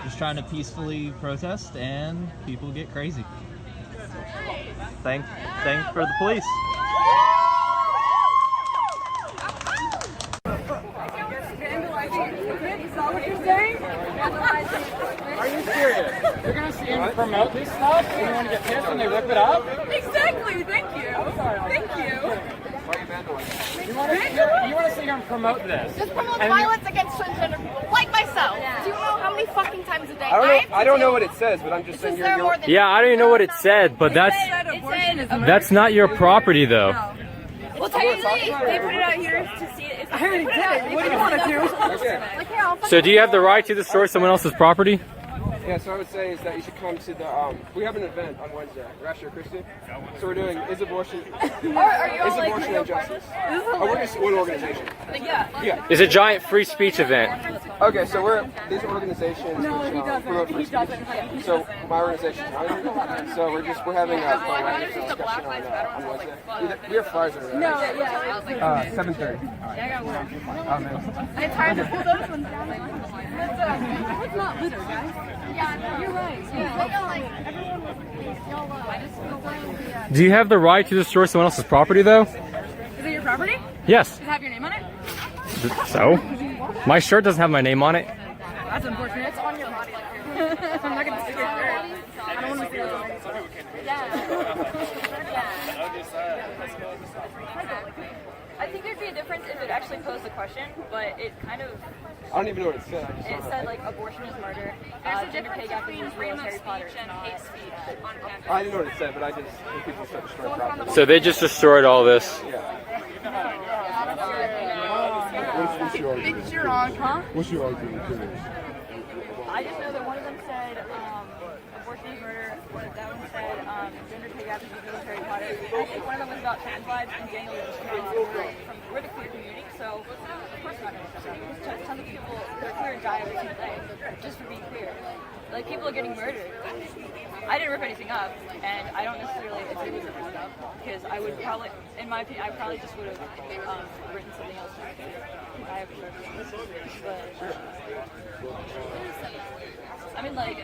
just trying to peacefully protest, and people get crazy. Thank for the police. Are you serious? You're gonna see him promote this stuff and you want to get pissed when they rip it up? Exactly, thank you. Thank you. You want to see him promote this? Just promote violence against transgender people, like myself. Do you know how many fucking times a day I don't know what it says, but I'm just saying you're Yeah, I don't even know what it said, but that's not your property though. Well, technically, they put it out here to see it. I already did it. What do you want to do? So do you have the right to destroy someone else's property? Yeah, so I would say is that you should come to the, we have an event on Wednesday, Rasher Christian. So we're doing Is Abortion Injustice? We're just one organization. Yeah. It's a giant free speech event. Okay, so these organizations which promote free speech. So my organization's not here. So we're having a discussion on Wednesday. We have flyers already. No, yeah. 7:30. I'm tired to pull those ones down. It's not litter, guys. Yeah, you're right. Yeah. Do you have the right to destroy someone else's property though? Is it your property? Yes. Does it have your name on it? So? My shirt doesn't have my name on it. That's unfortunate. It's on your body. I'm not going to stick your shirt. I don't want to see it. I think there'd be a difference if it actually posed the question, but it kind of... I don't even know what it said. It said, like, abortion is murder. There's a difference between freedom of speech and hate speech on campus. I didn't know what it said, but I just people start destroying property. So they just destroyed all this. What's your argument? It's your wrong, huh? What's your argument? I just know that one of them said abortion is murder. That one said gender pay gap is military Potter. I think one of them was about trans lives, and Daniel was just trans. We're the queer community, so of course we're not going to shut up. There's tons of people that are queer die every single day just for being queer. Like, people are getting murdered. I didn't rip anything up, and I don't necessarily agree with ripping stuff, because I would probably, in my opinion, I probably just would have written something else. I have but I mean, like,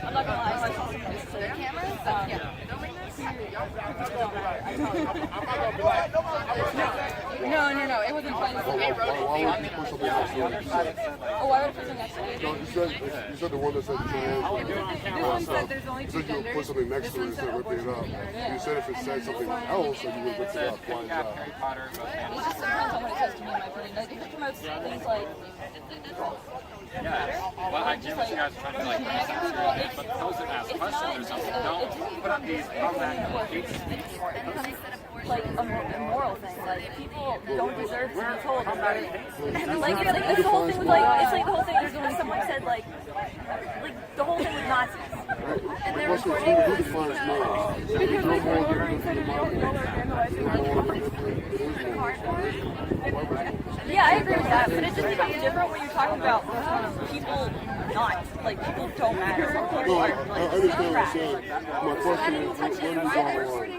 I'm not gonna lie, I saw something that said cameras. No, it wasn't fun. Why would you put something else in? Oh, why would I put something next to it? No, you said the one that said trans. This one said there's only You two said you would genders. put something next to it instead of ripping it up. You said if it said something else, then you would rip it up. Why is that? It just depends on what it says to me, in my opinion. Like, if it promotes things like... Well, I get what you guys are trying to like censor, but those that ask questions or something don't put up these hate speech. Like a moral thing, like people don't deserve to be told about it. Like the whole thing was like, it's like the whole thing is when someone said like the whole thing with Nazis, and they're recording. Yeah, I agree with that, but it just becomes different when you're talking about people not, like, people don't matter. No, I understand what you're saying. My question is, where do you draw the line?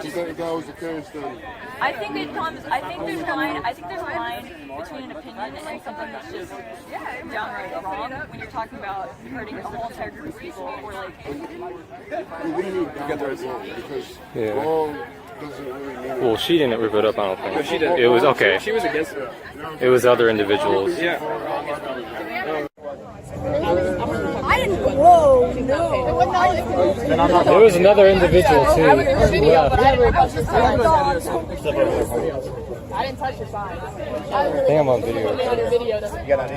If that was the case, then... I think there's a line between an opinion and something that's just downright wrong when you're talking about hurting a whole entire group of people, or like... What do you mean downright wrong? Because wrong doesn't really mean... Well, she didn't rip it up, I don't think. No, she didn't. It was okay. She was against it. It was other individuals. Yeah. I didn't. Whoa, no. There was another individual too. I didn't touch your sign. I think I'm on video. You got on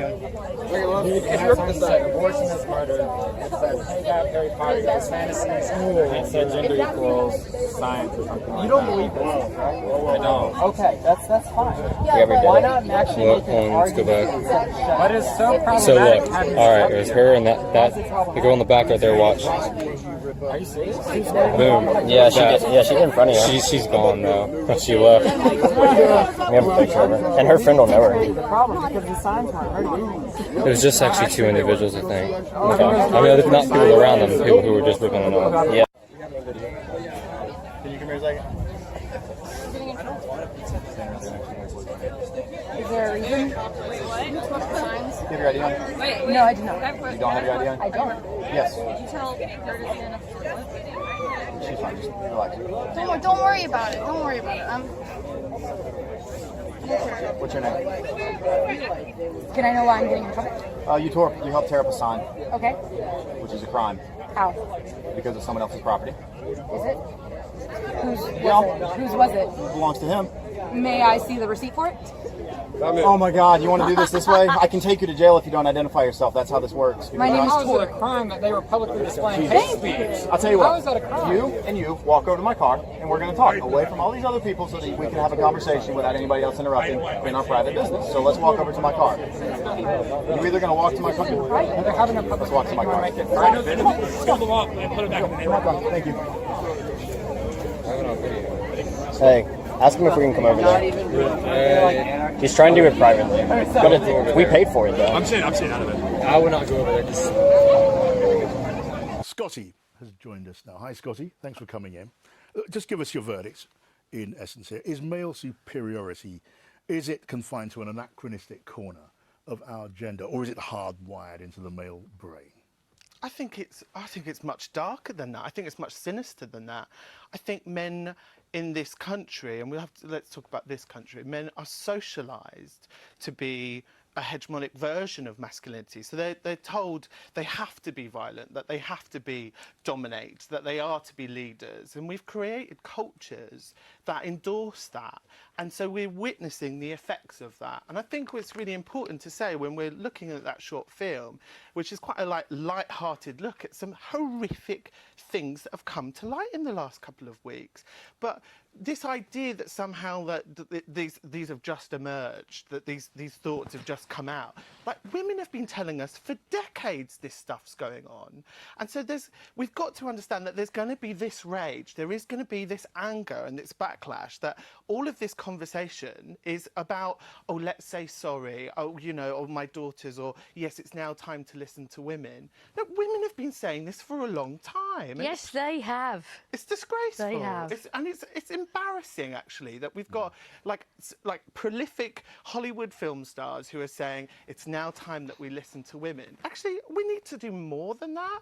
Abortion is murder. It said pay gap, Harry Potter, fantasies. It said gender equals science or something. You don't believe this? I don't. Okay, that's fine. Why not actually make an argument? What is so problematic? So look, alright, it was her and that the girl in the back right there, watch. Are you serious? Boom. Yeah, she did in front of you. She's gone now. She left. We have a picture of her. And her friend will know her. The problem because the signs weren't hurting. It was just actually two individuals, I think. I mean, there's not people around them, people who were just ripping it up. Yeah. Can you come here a second? Is there a reason? Get ready. Wait, no. No, I do not. You don't have your ID on? I don't. Yes. Did you tell Curtis enough to She's fine. Just relax. Don't worry about it. Don't worry about it. What's your name? Can I know why I'm getting in trouble? You helped tear up a sign, Okay. which is a crime How? because of someone else's property. Is it? Whose was it? It belongs to him. May I see the receipt for it? Oh my God! You want to do this way? I can take you to jail if you don't identify yourself. That's how this works. My name is Because- How Tor. is it a crime that they were publicly displaying hate speech? I'll tell you what. How is that a crime? You and you walk over to my car, and we're going to talk away from all these other people, so that we can have a conversation without anybody else interrupting in our private business. So let's walk over to my car. You're either going to walk to my car. Let's walk to my car. Pull them up and put them back in the neighborhood. Thank you. Hey, ask him if we can come over there. He's trying to do it privately. But we paid for it, though. I'm staying out of it. I would not go over there. Scotty has joined us now. Hi, Scotty. Thanks for coming in. Just give us your verdict, in essence here. Is male superiority, is it confined to an anachronistic corner of our gender, or is it hardwired into the male brain? I think it's much darker than that. I think it's much sinister than that. I think men in this country, and let's talk about this country, men are socialized to be a hegemonic version of masculinity. So they're told they have to be violent, that they have to dominate, that they are to be leaders. And we've created cultures that endorse that. And so we're witnessing the effects of that. And I think what's really important to say when we're looking at that short film, which is quite a light-hearted look at some horrific things that have come to light in the last couple of weeks. But this idea that somehow that these have just emerged, that these thoughts have just come out, like women have been telling us for decades this stuff's going on. And so we've got to understand that there's going to be this rage, there is going to be this anger and this backlash, that all of this conversation is about, oh, let's say sorry, oh, you know, oh, my daughters, or yes, it's now time to listen to women. No, women have been saying this for a long time. Yes, they have. It's disgraceful. They have. It's embarrassing, actually, that we've got like prolific Hollywood film stars who are saying it's now time that we listen to women. Actually, we need to do more than that.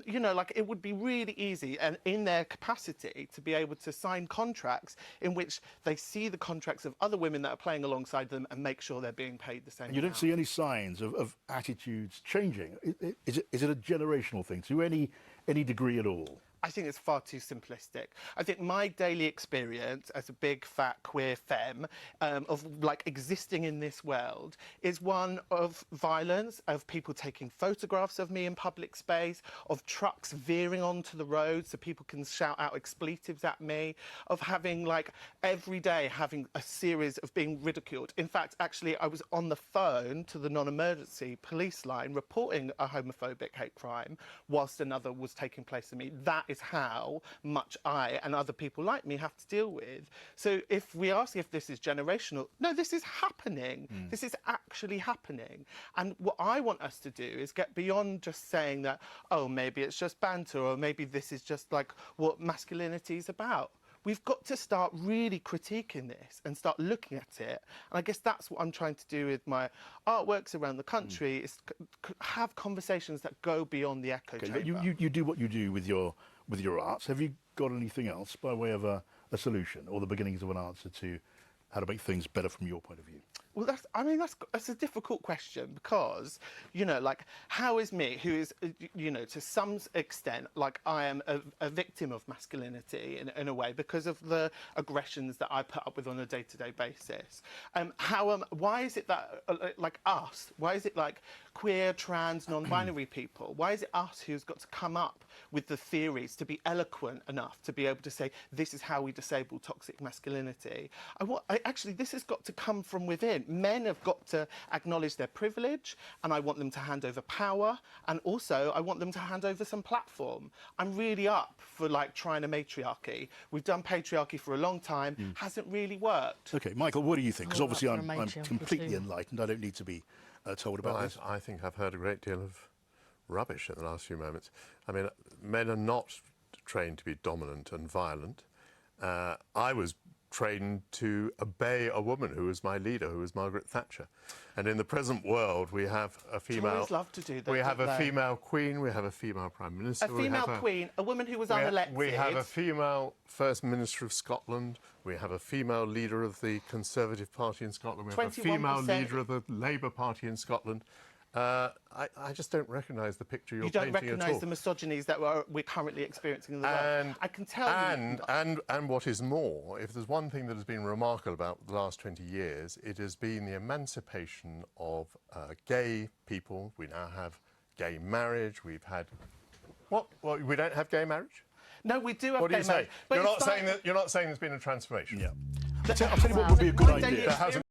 You know, like it would be really easy and in their capacity to be able to sign contracts in which they see the contracts of other women that are playing alongside them and make sure they're being paid the same You don't amount. see any signs of attitudes changing? Is it a generational thing to any degree at all? I think it's far too simplistic. I think my daily experience as a big, fat, queer femme of like existing in this world is one of violence, of people taking photographs of me in public space, of trucks veering onto the road so people can shout out expletives at me, of having like every day having a series of being ridiculed. In fact, actually, I was on the phone to the non-emergency police line reporting a homophobic hate crime whilst another was taking place to me. That is how much I and other people like me have to deal with. So if we ask if this is generational, no, this is happening. This is actually happening. And what I want us to do is get beyond just saying that, oh, maybe it's just banter, or maybe this is just like what masculinity is about. We've got to start really critiquing this and start looking at it. And I guess that's what I'm trying to do with my artworks around the country, is have conversations that go beyond the echo chamber. You do what you do with your arts. Have you got anything else by way of a solution or the beginnings of an answer to how to make things better from your point of view? Well, that's a difficult question, because, you know, like, how is me, who is, you know, to some extent, like, I am a victim of masculinity in a way because of the aggressions that I put up with on a day-to-day basis. Why is it that, like us, why is it like queer, trans, non-binary people, why is it us who's got to come up with the theories to be eloquent enough to be able to say, this is how we disable toxic masculinity? Actually, this has got to come from within. Men have got to acknowledge their privilege, and I want them to hand over power, and also I want them to hand over some platform. I'm really up for like trying a matriarchy. We've done patriarchy for a long time, hasn't really worked. Okay, Michael, what do you think? Because obviously I'm completely enlightened. I don't need to be told about this. I think I've heard a great deal of rubbish in the last few moments. I mean, men are not trained to be dominant and violent. I was trained to obey a woman who was my leader, who was Margaret Thatcher. And in the present world, we have a female. Tories love to do that. We have don't a they? female queen. We have a female prime minister. A female queen, a woman who was unelected. We have a female first minister of Scotland. We have a female leader of the Conservative Party in Scotland. We have a female 21%. leader of the Labour Party in Scotland. I just don't recognise the picture you're You don't painting at all. recognise the misogynies that we're currently experiencing in the world. I can tell you. And what is more, if there's one thing that has been remarkable about the last 20 years, it has been the emancipation of gay people. We now have gay marriage. We've had... What? We don't have gay marriage? No, we do have what do gay you say? marriage. But You're not saying there's been a transformation? Yeah. I'll tell you what would be a good idea. There hasn't